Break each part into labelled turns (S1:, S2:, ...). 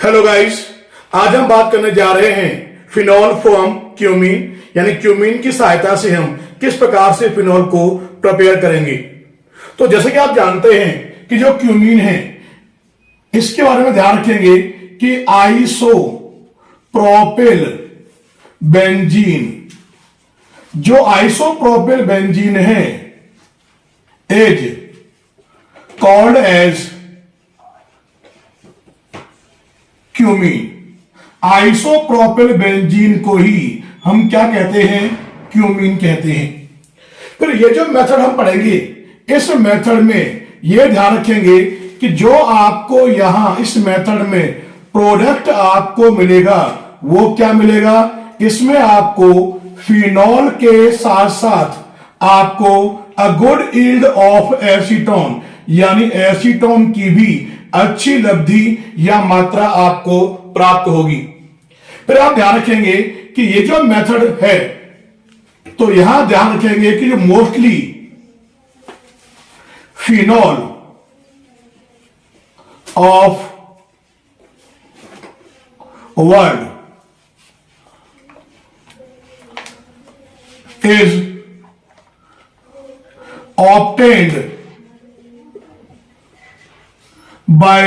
S1: Hello guys, आज हम बात करने जा रहे हैं फिनॉल फ्रॉम क्यूमीन, यानी क्यूमीन की सहायता से हम किस प्रकार से फिनॉल को प्रिपेयर करेंगे। तो जैसे कि आप जानते हैं कि जो क्यूमीन है इसके बारे में ध्यान रखेंगे कि आइसो प्रोपिल बेंजीन, जो आइसोप्रोपिल बेंजीन है is called as cumene. Isopropyl benzene को ही हम क्या कहते हैं? क्यूमीन कहते हैं। फिर ये जो मेथड हम पढ़ेंगे, इस मेथड में ये ध्यान रखेंगे कि जो आपको यहां इस मेथड में प्रोडक्ट आपको मिलेगा वो क्या मिलेगा? इसमें आपको फिनॉल के साथ साथ आपको a good yield of acetone, यानी एसीटोन की भी अच्छी लब्धि या मात्रा आपको प्राप्त होगी। फिर आप ध्यान रखेंगे कि ये जो मेथड है, तो यहां ध्यान रखेंगे कि जो mostly phenol of world is obtained by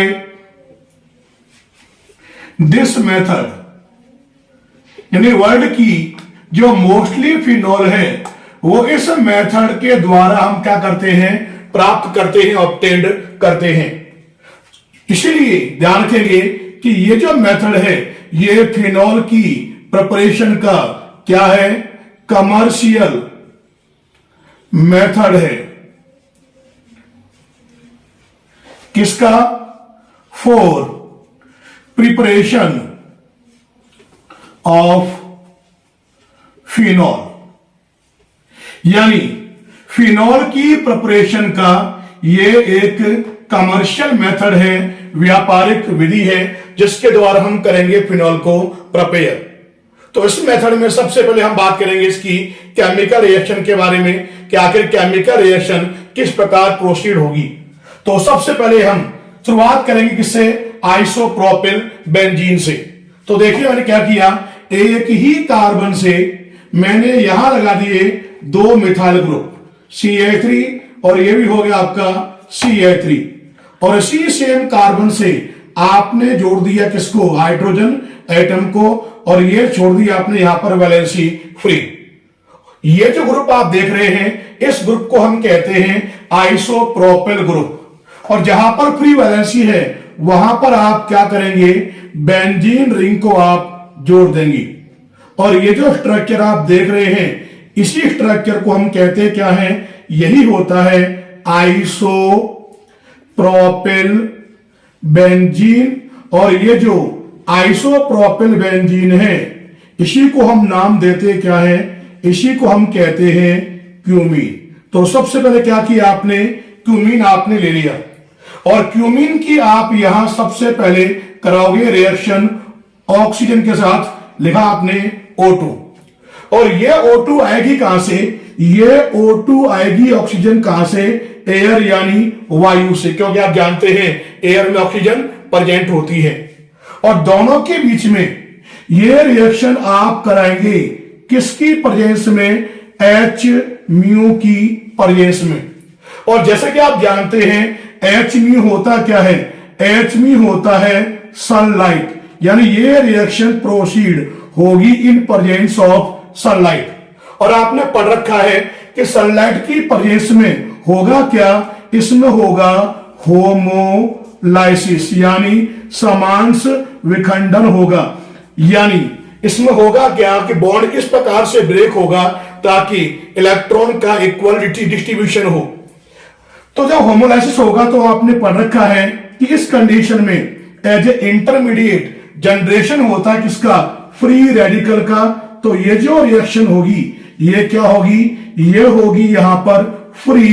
S1: this method, यानी वर्ल्ड की जो मोस्टली फिनॉल है वो इस मेथड के द्वारा हम क्या करते हैं? प्राप्त करते हैं, ऑब्टेन्ड करते हैं। इसीलिए ध्यान रखेंगे कि ये जो मेथड है ये फिनॉल की प्रिपरेशन का क्या है? कमर्शियल मेथड है। किसका? फॉर प्रिपरेशन ऑफ फिनॉल, यानी फिनॉल की प्रिपरेशन का ये एक कमर्शियल मेथड है, व्यापारिक विधि है जिसके द्वारा हम करेंगे फिनॉल को प्रिपेयर। तो इस मेथड में सबसे पहले हम बात करेंगे इसकी केमिकल रिएक्शन के बारे में कि आखिर केमिकल रिएक्शन किस प्रकार प्रोसीड होगी। तो सबसे पहले हम शुरुआत करेंगे किससे? आइसोप्रोपिल बेंजीन से। तो देखिए मैंने क्या किया, एक ही कार्बन से मैंने यहां लगा दिए दो मिथाइल ग्रुप CH3 और ये भी हो गया आपका CH3, और इसी सेम कार्बन से आपने जोड़ दिया किसको? हाइड्रोजन एटम को, और ये छोड़ दिया आपने यहां पर वैलेंसी फ्री। ये जो ग्रुप आप देख रहे हैं इस ग्रुप को हम कहते हैं आइसोप्रोपिल ग्रुप, और जहां पर फ्री वैलेंसी है वहां पर आप क्या करेंगे? बेंजीन रिंग को आप जोड़ देंगे। और ये जो स्ट्रक्चर आप देख रहे हैं इसी स्ट्रक्चर को हम कहते क्या है? यही होता है आइसोप्रोपिल बेंजीन। और ये जो आइसोप्रोपिल बेंजीन है इसी को हम नाम देते क्या है? इसी को हम कहते हैं क्यूमीन। तो सबसे पहले क्या किया आपने? क्यूमीन आपने ले लिया, और क्यूमीन की आप यहां सबसे पहले कराओगे रिएक्शन ऑक्सीजन के साथ, लिखा आपने O2। और ये O2 आएगी कहां से? ये O2 आएगी ऑक्सीजन कहां से? एयर यानी वायु से, क्योंकि आप जानते हैं एयर में ऑक्सीजन प्रेजेंट होती है। और दोनों के बीच में ये रिएक्शन आप कराएंगे किसकी प्रेजेंस में? H म्यू की प्रेजेंस में। और जैसे कि आप जानते हैं H म्यू होता क्या है? H म्यू होता है सनलाइट, यानी ये रिएक्शन प्रोसीड होगी इन प्रेजेंस ऑफ सनलाइट। और आपने पढ़ रखा है कि सनलाइट की प्रेजेंस में होगा क्या? इसमें होगा होमोलाइसिस, यानी समांश विखंडन होगा। यानी इसमें होगा क्या कि बॉन्ड इस प्रकार से ब्रेक होगा ताकि इलेक्ट्रॉन का इक्वल डिस्ट्रीब्यूशन हो। तो जब होमोलाइसिस होगा तो आपने पढ़ रखा है कि इस कंडीशन में एज ए इंटरमीडिएट जनरेशन होता है किसका? फ्री रेडिकल का। तो ये जो रिएक्शन होगी ये क्या होगी? ये होगी यहां पर फ्री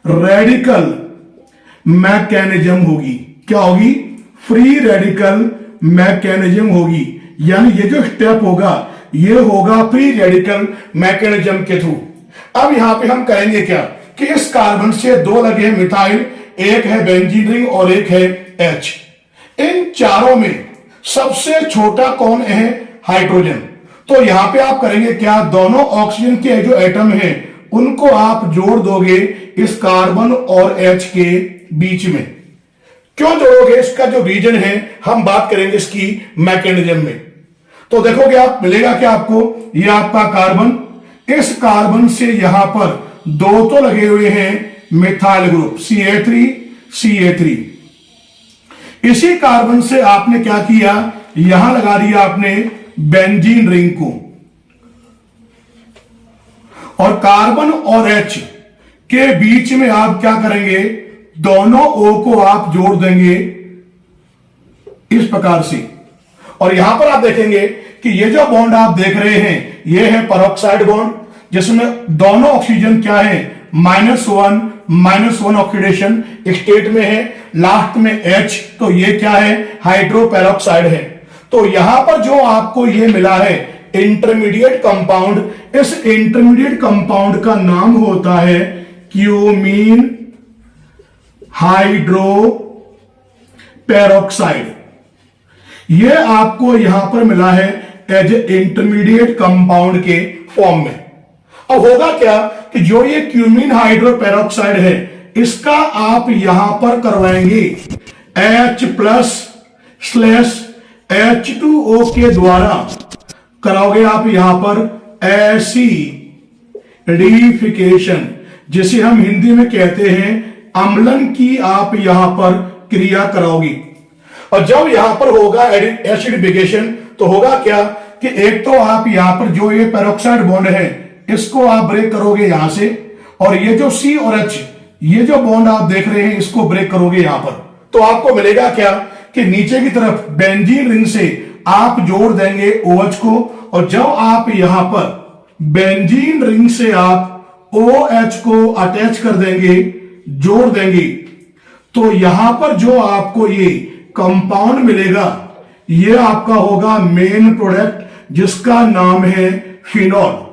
S1: रेडिकल मैकेनिज्म होगी। क्या होगी? फ्री रेडिकल मैकेनिज्म होगी। यानी ये जो स्टेप होगा ये होगा फ्री रेडिकल मैकेनिज्म के थ्रू। अब यहां पे हम करेंगे क्या कि इस कार्बन से दो लगे हैं मिथाइल, एक है बेंजीन रिंग और एक है H। इन चारों में सबसे छोटा कौन है? हाइड्रोजन। तो यहां पे आप करेंगे क्या, दोनों ऑक्सीजन के जो एटम हैं उनको आप जोड़ दोगे इस कार्बन और H के बीच में। क्यों जोड़ोगे, इसका जो रीजन है हम बात करेंगे इसकी मैकेनिज्म में। तो देखोगे आप, मिलेगा क्या आपको, ये आपका कार्बन, इस कार्बन से यहां पर दो तो लगे हुए हैं मिथाइल ग्रुप CA3 इसी कार्बन से आपने क्या किया, यहां लगा दिया आपने बेंजीन रिंग को, और कार्बन और H के बीच में आप क्या करेंगे, दोनों O को आप जोड़ देंगे इस प्रकार से। और यहां पर आप देखेंगे कि ये जो बॉन्ड आप देख रहे हैं ये है पेरोक्साइड बॉन्ड, जिसमें दोनों ऑक्सीजन क्या है, -1 ऑक्सीडेशन स्टेट में है, लास्ट में H, तो ये क्या है, हाइड्रोपेरोक्साइड है। तो यहां पर जो आपको ये मिला है इंटरमीडिएट कंपाउंड, इस इंटरमीडिएट कंपाउंड का नाम होता है क्यूमीन हाइड्रोपेरोक्साइड। ये आपको यहां पर मिला है एज इंटरमीडिएट कंपाउंड के फॉर्म में। अब होगा क्या कि जो ये क्यूमीन हाइड्रोपेरोक्साइड है इसका आप यहां पर करवाएंगे H+/H2O के द्वारा कराओगे आप यहां पर एसिडिफिकेशन, जिसे हम हिंदी में कहते हैं अम्लन की आप यहां पर क्रिया कराओगी। और जब यहां पर होगा एसिडिफिकेशन तो होगा क्या कि एक तो आप यहां पर जो ये पेरोक्साइड बॉन्ड है इसको आप ब्रेक करोगे यहां से, और ये जो C और H ये जो बॉन्ड आप देख रहे हैं इसको ब्रेक करोगे यहां पर। तो आपको मिलेगा क्या कि नीचे की तरफ बेंजीन रिंग से आप जोड़ देंगे OH को, और जब आप यहां पर बेंजीन रिंग से आप OH को अटैच कर देंगे, जोड़ देंगे, तो यहां पर जो आपको ये कंपाउंड मिलेगा ये आपका होगा मेन प्रोडक्ट जिसका नाम है फिनॉल।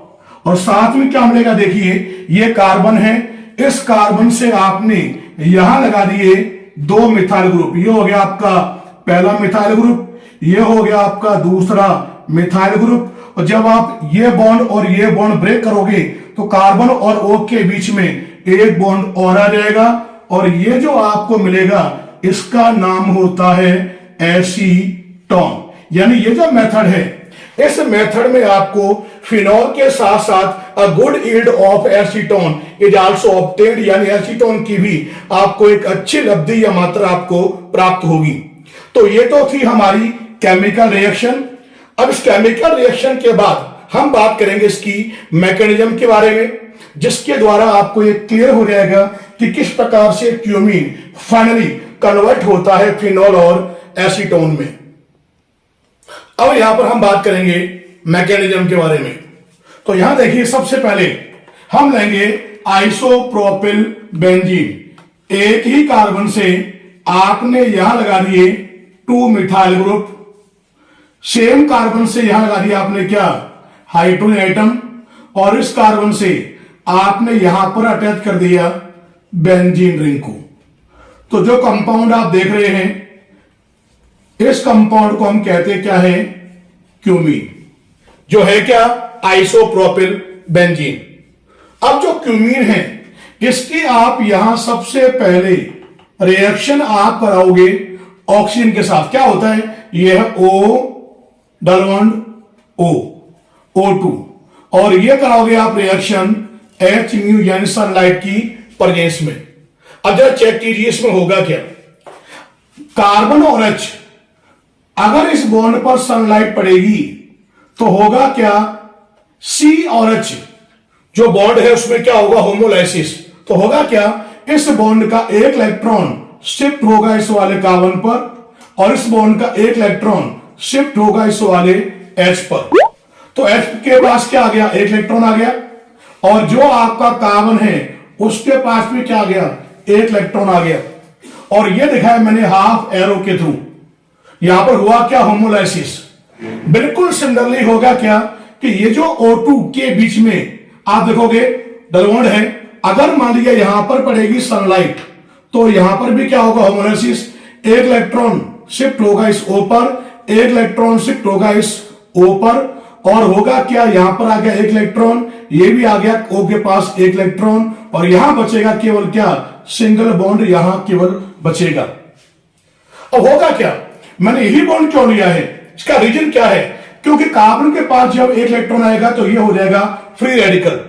S1: और साथ में क्या मिलेगा, देखिए ये कार्बन है, इस कार्बन से आपने यहां लगा दिए दो मिथाइल ग्रुप, ये हो गया आपका पहला मिथाइल ग्रुप, ये हो गया आपका दूसरा मिथाइल ग्रुप। और जब आप ये बॉन्ड और ये बॉन्ड ब्रेक करोगे तो कार्बन और O के बीच में एक बॉन्ड और आ जाएगा, और ये जो आपको मिलेगा इसका नाम होता है एसीटोन। यानी ये जो मेथड है, इस मेथड में आपको फिनॉल के साथ साथ a good yield of acetone is also obtained, यानी एसीटोन की भी आपको एक अच्छी लब्धि या मात्रा आपको प्राप्त होगी। तो ये तो थी हमारी केमिकल रिएक्शन। अब इस केमिकल रिएक्शन के बाद हम बात करेंगे इसकी मैकेनिज्म के बारे में, जिसके द्वारा आपको ये क्लियर हो जाएगा कि किस प्रकार से क्यूमीन फाइनली कन्वर्ट होता है फिनॉल और एसीटोन में। अब यहां पर हम बात करेंगे मैकेनिज्म के बारे में। तो यहां देखिए सबसे पहले हम लेंगे आइसोप्रोपिल बेंजीन, एक ही कार्बन से आपने यहां लगा दिए 2 मिथाइल ग्रुप, सेम कार्बन से यहां लगा दिया आपने क्या, हाइड्रोजन एटम, और इस कार्बन से आपने यहां पर अटैच कर दिया बेंजीन रिंग को। तो जो कंपाउंड आप देख रहे हैं इस कंपाउंड को हम कहते हैं क्या है, क्यूमीन, जो है क्या, आइसोप्रोपिल बेंजीन। अब जो क्यूमीन है इसकी आप यहां सबसे पहले रिएक्शन आप कराओगे ऑक्सीजन के साथ। क्या होता है, यह है O डबल O O2, और ये कराओगे आप रिएक्शन H म्यू यानी सनलाइट की प्रेजेंस में। अब जरा चेक कीजिए इसमें होगा क्या, कार्बन और H अगर इस बॉन्ड पर सनलाइट पड़ेगी तो होगा क्या, C और H जो बॉन्ड है उसमें क्या होगा, होमोलाइसिस। तो होगा क्या, इस बॉन्ड का एक इलेक्ट्रॉन शिफ्ट होगा इस वाले कार्बन पर, और इस बॉन्ड का एक इलेक्ट्रॉन शिफ्ट होगा इस वाले H पर। तो H के पास क्या आ गया, एक इलेक्ट्रॉन आ गया, और जो आपका कार्बन है उसके पास भी क्या आ गया, एक इलेक्ट्रॉन आ गया। और ये दिखाया मैंने हाफ एरो के थ्रू, यहां पर हुआ क्या, होमोलाइसिस। बिल्कुल सिमिलरली होगा क्या कि ये जो O2 के बीच में आप देखोगे डबल बॉन्ड है, अगर मान लिया यहां पर पड़ेगी सनलाइट तो यहां पर भी क्या होगा, होमोलाइसिस, एक इलेक्ट्रॉन शिफ्ट होगा इस O पर, एक इलेक्ट्रॉन शिफ्ट होगा इस O पर, और होगा क्या, यहां पर आ गया एक इलेक्ट्रॉन, ये भी आ गया O के पास एक इलेक्ट्रॉन, और यहां बचेगा केवल क्या, सिंगल बॉन्ड यहां केवल बचेगा। अब होगा क्या, मैंने यही बॉन्ड क्यों लिया है, इसका रीजन क्या है, क्योंकि कार्बन के पास जब एक इलेक्ट्रॉन आएगा तो ये हो जाएगा फ्री रेडिकल,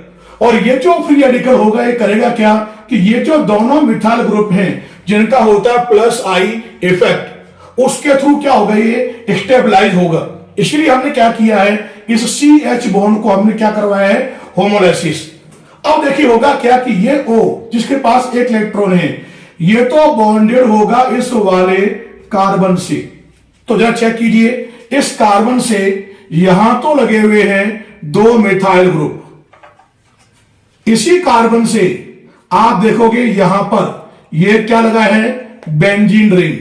S1: और ये जो फ्री रेडिकल होगा ये करेगा क्या कि ये जो दोनों मिथाइल ग्रुप हैं जिनका होता है प्लस आई इफेक्ट, उसके थ्रू क्या होगा, ये स्टेबलाइज होगा। इसलिए हमने क्या किया है, इस CH बॉन्ड को हमने क्या करवाया है, होमोलाइसिस। अब देखिए होगा क्या कि ये O जिसके पास एक इलेक्ट्रॉन है, ये तो बॉन्डेड होगा इस वाले कार्बन से। तो जरा चेक कीजिए, इस कार्बन से यहां तो लगे हुए हैं दो मिथाइल ग्रुप, इसी कार्बन से आप देखोगे यहां पर ये क्या लगा है, बेंजीन रिंग।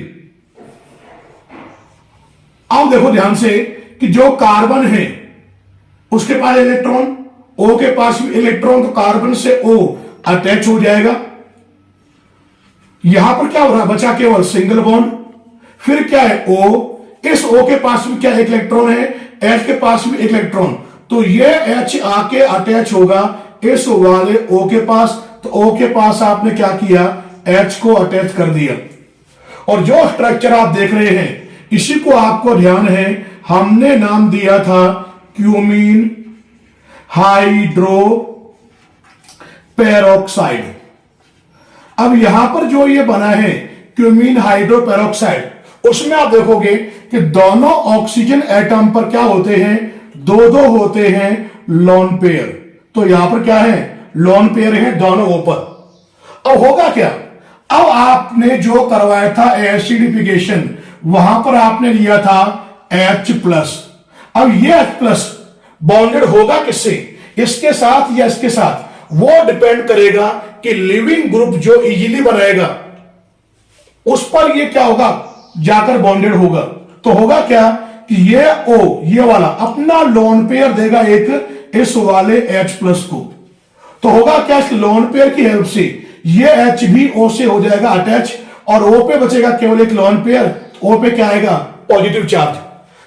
S1: अब देखो ध्यान से कि जो कार्बन है उसके पास इलेक्ट्रॉन, O के पास भी इलेक्ट्रॉन, तो कार्बन से O अटैच हो जाएगा। यहां पर क्या हो रहा है, बचा केवल सिंगल बॉन्ड। फिर क्या है, O, इस O के पास भी क्या एक इलेक्ट्रॉन है, H के पास भी एक इलेक्ट्रॉन, तो ये H आके अटैच होगा इस वाले O के पास, तो O के पास आपने क्या किया, H को अटैच कर दिया। और जो स्ट्रक्चर आप देख रहे हैं इसी को आपको ध्यान है हमने नाम दिया था क्यूमीन हाइड्रो पेरोक्साइड। अब यहां पर जो ये बना है क्यूमीन हाइड्रो पेरोक्साइड, उसमें आप देखोगे कि दोनों ऑक्सीजन एटम पर क्या होते हैं, दो दो होते हैं लोन पेयर। तो यहां पर क्या है, लोन पेयर है दोनों ऊपर। अब होगा क्या, अब आपने जो करवाया था एसिडिफिकेशन, वहां पर आपने लिया था H+। अब ये H+ बॉन्डेड होगा किससे, इसके साथ या इसके साथ, वो डिपेंड करेगा कि लिविंग ग्रुप जो इजीली बनाएगा उस पर ये क्या होगा, जाकर बॉन्डेड होगा। तो होगा क्या कि ये O, ये वाला अपना लोन पेयर देगा एक इस वाले H+ को। तो होगा क्या, इस लोन पेयर की हेल्प से ये H भी O से हो जाएगा अटैच, और O पे बचेगा केवल एक लोन पेयर, O पे क्या आएगा, पॉजिटिव चार्ज।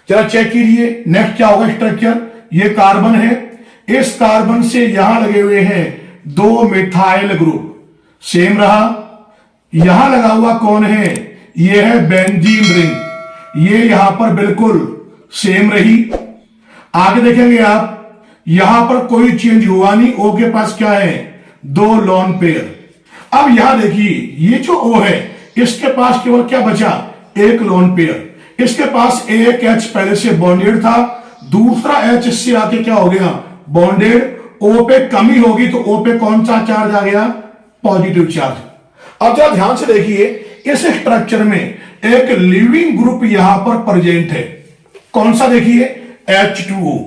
S1: जरा चेक कीजिए नेक्स्ट क्या होगा स्ट्रक्चर, ये कार्बन है, इस कार्बन से यहां लगे हुए हैं दो मिथाइल ग्रुप, सेम रहा। यहां लगा हुआ कौन है, ये है बेंजीन रिंग, ये यहां पर बिल्कुल सेम रही। आगे देखेंगे आप, यहां पर कोई चेंज हुआ नहीं, O के पास क्या है, दो लोन पेयर। अब यहां देखिए ये जो O है इसके पास केवल क्या बचा, एक लोन पेयर। इसके पास एक H पहले से बॉन्डेड था, दूसरा H इससे आके क्या हो गया, बॉन्डेड। O पे कमी होगी तो O पे कौन सा चार्ज आ गया, पॉजिटिव चार्ज। अब जरा ध्यान से देखिए, इस स्ट्रक्चर में एक लिविंग ग्रुप यहां पर प्रेजेंट है, कौन सा देखिए, H2O।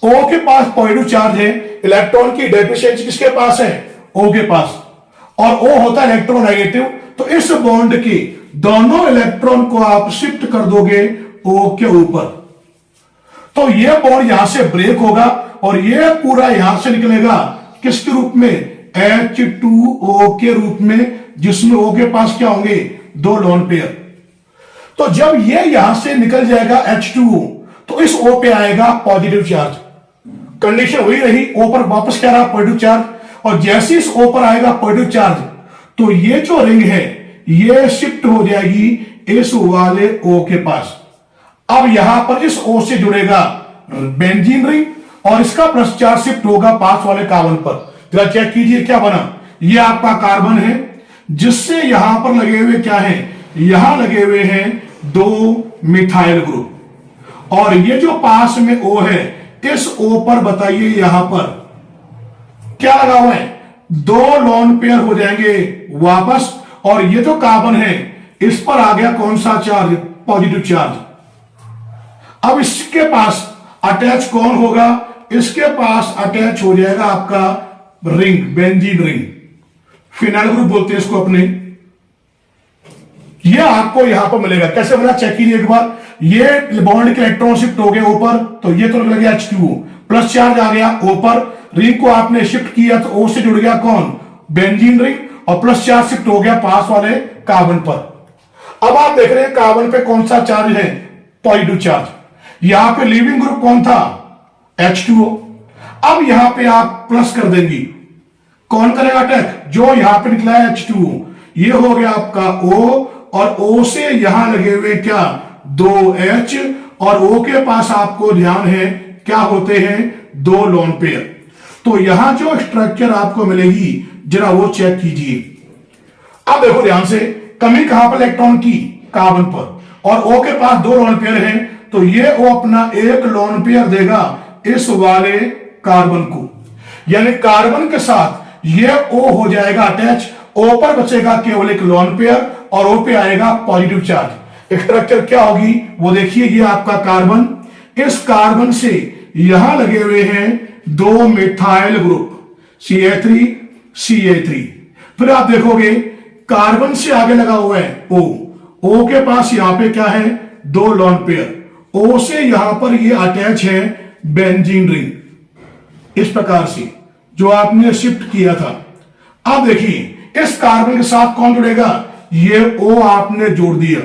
S1: O के पास पॉजिटिव चार्ज है, इलेक्ट्रॉन की डेफिशिएंसी किसके पास है, O के पास, और O होता है इलेक्ट्रोनेगेटिव। तो इस बॉन्ड के दोनों इलेक्ट्रॉन को आप शिफ्ट कर दोगे O के ऊपर, तो यह बॉन्ड यहां से ब्रेक होगा और यह पूरा यहां से निकलेगा किसके रूप में, H2O के रूप में, जिसमें O के पास क्या होंगे, दो लोन पेयर। तो जब ये यहां से निकल जाएगा H2O, तो इस O पे आएगा पॉजिटिव चार्ज। कंडीशन वही रही, O पर वापस क्या रहा, पॉजिटिव चार्ज। और जैसे इस O पर आएगा पॉजिटिव चार्ज, तो ये जो रिंग है ये शिफ्ट हो जाएगी इस वाले O के पास। अब यहां पर इस O से जुड़ेगा बेंजीन रिंग, और इसका प्लस चार्ज शिफ्ट होगा पास वाले कार्बन पर। जरा चेक कीजिए क्या बना, ये आपका कार्बन है, जिससे यहां पर लगे हुए क्या है, यहां लगे हुए हैं दो मिथाइल ग्रुप, और ये जो पास में O है, इस O पर बताइए यहां पर क्या लगा हुआ है, दो लोन पेयर हो जाएंगे वापस, और ये जो कार्बन है इस पर आ गया कौन सा चार्ज, पॉजिटिव चार्ज। अब इसके पास अटैच कौन होगा, इसके पास अटैच हो जाएगा आपका ring, benzene ring, phenyl group बोलते हैं इसको अपने। ये आपको यहां पर मिलेगा, कैसे मिला चेक कीजिए एक बार। ये बॉन्ड के इलेक्ट्रॉन शिफ्ट हो गए ऊपर, तो ये तो लग गया H2O, प्लस चार्ज आ गया ऊपर, रिंग को आपने शिफ्ट किया तो O से जुड़ गया कौन, बेंजीन रिंग, और प्लस चार्ज शिफ्ट हो गया पास वाले कार्बन पर। अब आप देख रहे हैं कार्बन पे कौन सा चार्ज है, पॉजिटिव चार्ज। यहां पे लीविंग ग्रुप कौन था? H2O। अब यहां पे आप प्लस कर देंगी, कौन करेगा अटैक? जो यहां पे निकला है H2O, ये हो गया आपका O, और O से यहां लगे हुए क्या? 2H, और O के पास आपको ध्यान है क्या होते हैं? 2 लोन पेयर। तो यहां जो स्ट्रक्चर आपको मिलेगी जरा वो चेक कीजिए। अब देखो ध्यान से, कमी कहां पर? इलेक्ट्रॉन की, कार्बन पर, और O के पास 2 लोन पेयर हैं, तो ये O अपना 1 लोन पेयर देगा इस वाले कार्बन को, यानी कार्बन के साथ ये O हो जाएगा अटैच। O पर बचेगा केवल 1 लोन पेयर, और O पे आएगा पॉजिटिव चार्ज। स्ट्रक्चर क्या होगी वो देखिए, ये आपका कार्बन, इस कार्बन से यहां लगे हुए हैं 2 मिथाइल ग्रुप, CH3 CH3। फिर आप देखोगे कार्बन से आगे लगा हुआ है O के पास यहां पे क्या है? 2 लोन पेयर। O से यहां पर ये अटैच है बेंजीन रिंग, इस प्रकार से जो आपने शिफ्ट किया था। अब देखिए इस कार्बन के साथ कौन जुड़ेगा? ये O आपने जोड़ दिया।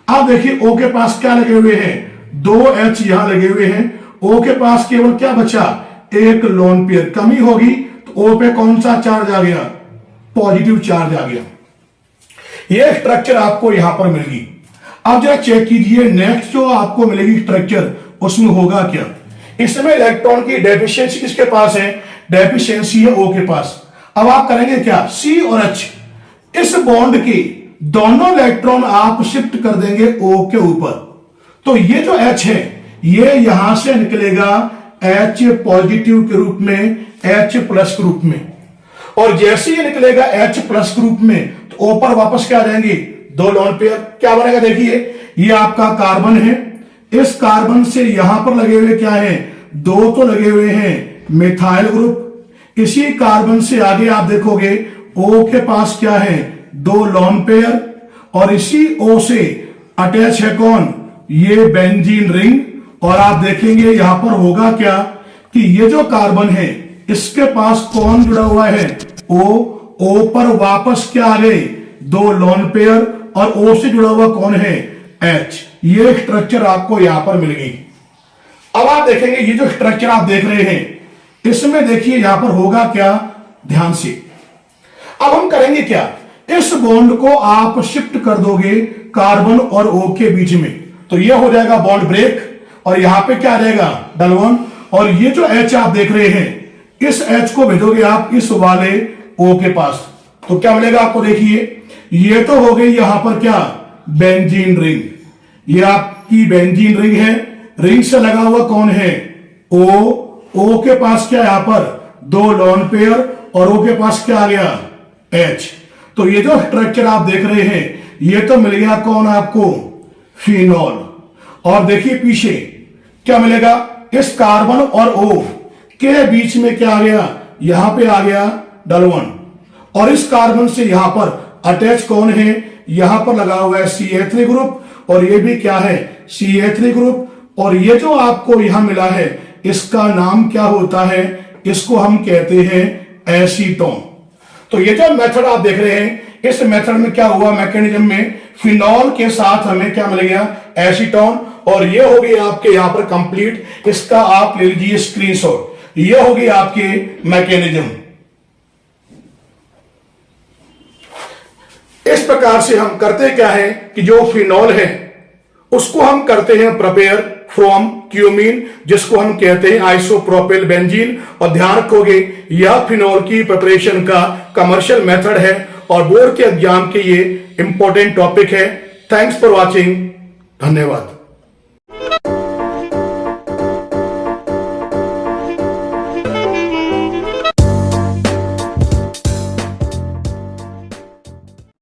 S1: अब देखिए O के पास क्या लगे हुए हैं? 2H यहां लगे हुए हैं। O के पास केवल क्या बचा? 1 लोन पेयर। कमी होगी तो O पे कौन सा चार्ज आ गया? पॉजिटिव चार्ज आ गया। ये स्ट्रक्चर आपको यहां पर मिलेगी। अब जरा चेक कीजिए नेक्स्ट जो आपको मिलेगी स्ट्रक्चर, उसमें होगा क्या? इस समय इलेक्ट्रॉन की डेफिशिएंसी किसके पास है? डेफिशिएंसी है O के पास। अब आप करेंगे क्या? C और H, इस बॉन्ड के दोनों इलेक्ट्रॉन आप शिफ्ट कर देंगे O के ऊपर। तो ये जो H है ये यहां से निकलेगा H पॉजिटिव के रूप में, H प्लस के रूप में, और जैसे ही निकलेगा H प्लस के रूप में तो O पर वापस क्या आ जाएंगे? 2 लोन पेयर। क्या बनेगा? देखिए ये आपका कार्बन है, इस कार्बन से यहां पर लगे हुए क्या है? 2 तो लगे हुए हैं मिथाइल ग्रुप। इसी कार्बन से आगे आप देखोगे O के पास क्या है? 2 लोन पेयर, और इसी O से अटैच है कौन? ये बेंजीन रिंग। और आप देखेंगे यहां पर होगा क्या कि ये जो कार्बन है इसके पास कौन जुड़ा हुआ है? O पर वापस क्या आ गए? 2 लोन पेयर, और O से जुड़ा हुआ कौन है? H। ये स्ट्रक्चर आपको यहां पर मिल गई। अब आप देखेंगे ये जो स्ट्रक्चर आप देख रहे हैं इसमें देखिए यहां पर होगा क्या, ध्यान से। अब हम करेंगे क्या? इस बॉन्ड को आप शिफ्ट कर दोगे कार्बन और O के बीच में, तो ये हो जाएगा बॉन्ड ब्रेक, और यहां पे क्या आ जाएगा? Double bond. और ये जो H आप देख रहे हैं इस H को भेजोगे आप इस वाले O के पास, तो क्या मिलेगा आपको? देखिए ये तो हो गई यहां पर क्या? Benzene ring. ये आपकी बेंजीन रिंग है, रिंग से लगा हुआ कौन है? O के पास क्या? यहां पर 2 लोन पेयर, और O के पास क्या आ गया? H। तो ये जो स्ट्रक्चर आप देख रहे हैं ये तो मिल गया कौन आपको? फिनॉल। और देखिए पीछे क्या मिलेगा? इस कार्बन और O के बीच में क्या आ गया? यहां पे आ गया डलवन, और इस कार्बन से यहां पर अटैच कौन है? यहां पर लगा हुआ है CH3 ग्रुप, और ये भी क्या है? CH3 group. और ये जो आपको यहां मिला है इसका नाम क्या होता है? इसको हम कहते हैं एसीटोन। तो ये जो मेथड आप देख रहे हैं इस मेथड में क्या हुआ? मैकेनिज्म में फिनॉल के साथ हमें क्या मिल गया? एसीटोन। और ये हो गई आपके यहां पर कंप्लीट। इसका आप ले लीजिए स्क्रीनशॉट। ये हो गई आपके मैकेनिज्म। इस प्रकार से हम करते क्या है कि जो फिनॉल है उसको हम करते हैं प्रिपेयर फ्रॉम क्यूमीन, जिसको हम कहते हैं आइसोप्रोपिल बेंजीन। और ध्यान रखोगे यह फिनॉल की प्रिपरेशन का कमर्शियल मेथड है, और बोर्ड के एग्जाम के ये इंपॉर्टेंट टॉपिक है। Thanks for watching. धन्यवाद।